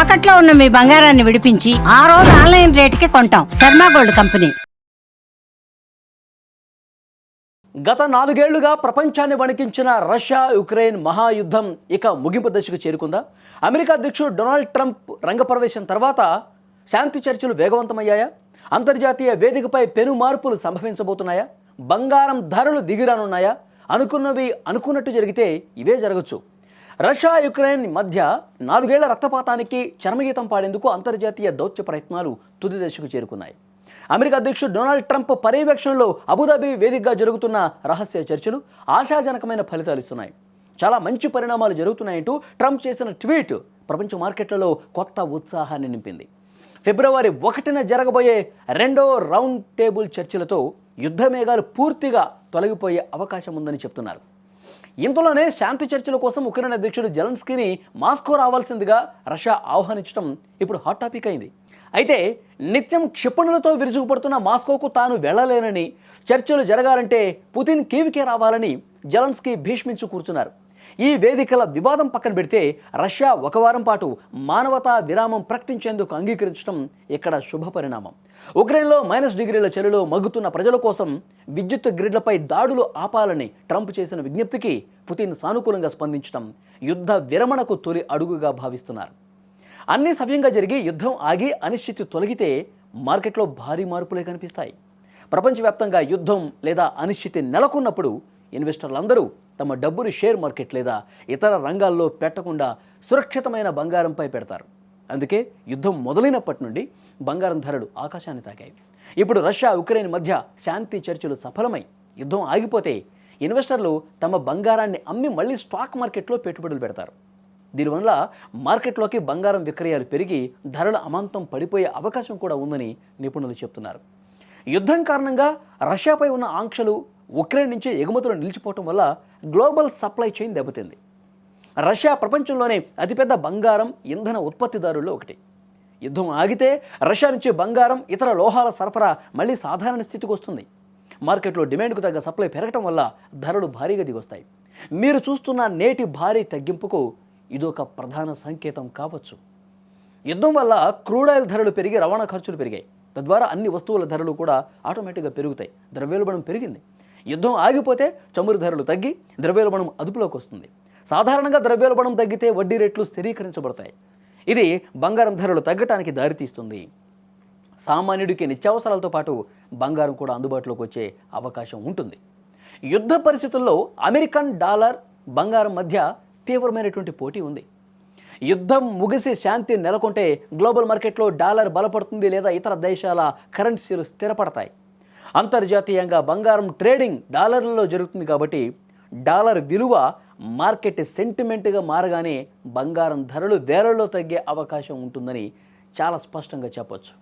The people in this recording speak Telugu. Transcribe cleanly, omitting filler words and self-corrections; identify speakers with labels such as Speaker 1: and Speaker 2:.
Speaker 1: తాకట్లో ఉన్న మీ బంగారాన్ని విడిపించి ఆ రోజు ఆన్లైన్ రేటుకి కొంటాం. Sharma gold company.
Speaker 2: గత 4 ఏళ్లుగా ప్రపంచాన్ని వణికించిన రష్యా యుక్రెయిన్ మహాయుద్ధం ఇక ముగింపు దశకు చేరుకుందా? అమెరికా అధ్యక్షుడు డొనాల్డ్ ట్రంప్ రంగప్రవేశం తర్వాత శాంతి చర్చలు వేగవంతమయ్యాయా? అంతర్జాతీయ వేదికపై పెను మార్పులు సంభవించబోతున్నాయా? బంగారం ధరలు దిగిరానున్నాయా? అనుకున్నవి అనుకున్నట్టు జరిగితే ఇవే జరగచ్చు. రష్యా యుక్రెయిన్ మధ్య 4 ఏళ్ల రక్తపాతానికి చరమగీతం పాడేందుకు అంతర్జాతీయ దౌత్య ప్రయత్నాలు తుది దశకు చేరుకున్నాయి. అమెరికా అధ్యక్షుడు డొనాల్డ్ ట్రంప్ పర్యవేక్షణలో అబుదాబి వేదికగా జరుగుతున్న రహస్య చర్చలు ఆశాజనకమైన ఫలితాలు ఇస్తున్నాయి. చాలా మంచి పరిణామాలు జరుగుతున్నాయంటూ ట్రంప్ చేసిన ట్వీట్ ప్రపంచ మార్కెట్లలో కొత్త ఉత్సాహాన్ని నింపింది. ఫిబ్రవరి 1న జరగబోయే రెండో రౌండ్ టేబుల్ చర్చలతో యుద్ధ మేఘాలు పూర్తిగా తొలగిపోయే అవకాశం ఉందని చెప్తున్నారు. ఇంతలోనే శాంతి చర్చల కోసం ఉక్రెయిన్ అధ్యక్షుడు జెలెన్స్కీని మాస్కో రావాల్సిందిగా రష్యా ఆహ్వానించడం ఇప్పుడు హాట్ టాపిక్ అయింది. అయితే నిత్యం క్షిపణులతో విరుచుకుపడుతున్న మాస్కోకు తాను వెళ్లలేనని, చర్చలు జరగాలంటే పుతిన్ కీవ్కే రావాలని జెలెన్స్కీ భీష్మించు కూర్చున్నారు. ఈ వేదికల వివాదం పక్కన పెడితే రష్యా ఒక వారం పాటు మానవతా విరామం ప్రకటించేందుకు అంగీకరించడం ఇక్కడ శుభ పరిణామం. ఉక్రెయిన్లో -డిగ్రీల చలిలో మగ్గుతున్న ప్రజల కోసం విద్యుత్ గ్రిడ్లపై దాడులు ఆపాలని ట్రంప్ చేసిన విజ్ఞప్తికి పుతిన్ సానుకూలంగా స్పందించడం యుద్ధ విరమణకు తొలి అడుగుగా భావిస్తున్నారు. అన్నీ సవ్యంగా జరిగి యుద్ధం ఆగి అనిశ్చితి తొలగితే మార్కెట్లో భారీ మార్పులే కనిపిస్తాయి. ప్రపంచవ్యాప్తంగా యుద్ధం లేదా అనిశ్చితి నెలకొన్నప్పుడు ఇన్వెస్టర్లందరూ తమ డబ్బుని షేర్ మార్కెట్ లేదా ఇతర రంగాల్లో పెట్టకుండా సురక్షితమైన బంగారంపై పెడతారు. అందుకే యుద్ధం మొదలైనప్పటి నుండి బంగారం ధరలు ఆకాశాన్ని తాకాయి. ఇప్పుడు రష్యా ఉక్రెయిన్ మధ్య శాంతి చర్చలు సఫలమై యుద్ధం ఆగిపోతే ఇన్వెస్టర్లు తమ బంగారాన్ని అమ్మి మళ్ళీ స్టాక్ మార్కెట్లో పెట్టుబడులు పెడతారు. దీనివల్ల మార్కెట్లోకి బంగారం విక్రయాలు పెరిగి ధరలు అమాంతం పడిపోయే అవకాశం కూడా ఉందని నిపుణులు చెప్తున్నారు. యుద్ధం కారణంగా రష్యాపై ఉన్న ఆంక్షలు ఉక్రెయిన్ నుంచి ఎగుమతులు నిలిచిపోవటం వల్ల గ్లోబల్ సప్లై చైన్ దెబ్బతింది. రష్యా ప్రపంచంలోనే అతిపెద్ద బంగారం ఇంధన ఉత్పత్తిదారుల్లో ఒకటి. యుద్ధం ఆగితే రష్యా నుంచి బంగారం, ఇతర లోహాల సరఫరా మళ్ళీ సాధారణ స్థితికి వస్తుంది. మార్కెట్లో డిమాండ్కు తగ్గ సప్లై పెరగటం వల్ల ధరలు భారీగా దిగొస్తాయి. మీరు చూస్తున్న నేటి భారీ తగ్గింపుకు ఇదొక ప్రధాన సంకేతం కావచ్చు. యుద్ధం వల్ల క్రూడ్ ఆయిల్ ధరలు పెరిగి రవాణా ఖర్చులు పెరిగాయి. తద్వారా అన్ని వస్తువుల ధరలు కూడా ఆటోమేటిక్గా పెరుగుతాయి. ద్రవ్యోల్బణం పెరిగింది. యుద్ధం ఆగిపోతే చమురు ధరలు తగ్గి ద్రవ్యోల్బణం అదుపులోకి వస్తుంది. సాధారణంగా ద్రవ్యోల్బణం తగ్గితే వడ్డీ రేట్లు స్థిరీకరించబడతాయి. ఇది బంగారం ధరలు తగ్గటానికి దారితీస్తుంది. సామాన్యుడికి నిత్యావసరాలతో పాటు బంగారం కూడా అందుబాటులోకి వచ్చే అవకాశం ఉంటుంది. యుద్ధ పరిస్థితుల్లో అమెరికన్ డాలర్, బంగారం మధ్య తీవ్రమైనటువంటి పోటీ ఉంది. యుద్ధం ముగిసి శాంతి నెలకొంటే గ్లోబల్ మార్కెట్లో డాలర్ బలపడుతుంది లేదా ఇతర దేశాల కరెన్సీలు స్థిరపడతాయి. అంతర్జాతీయంగా బంగారం ట్రేడింగ్ డాలర్లలో జరుగుతుంది కాబట్టి డాలర్ విలువ మార్కెట్ సెంటిమెంట్గా మారగానే బంగారం ధరలు వేలల్లో తగ్గే అవకాశం ఉంటుందని చాలా స్పష్టంగా చెప్పొచ్చు.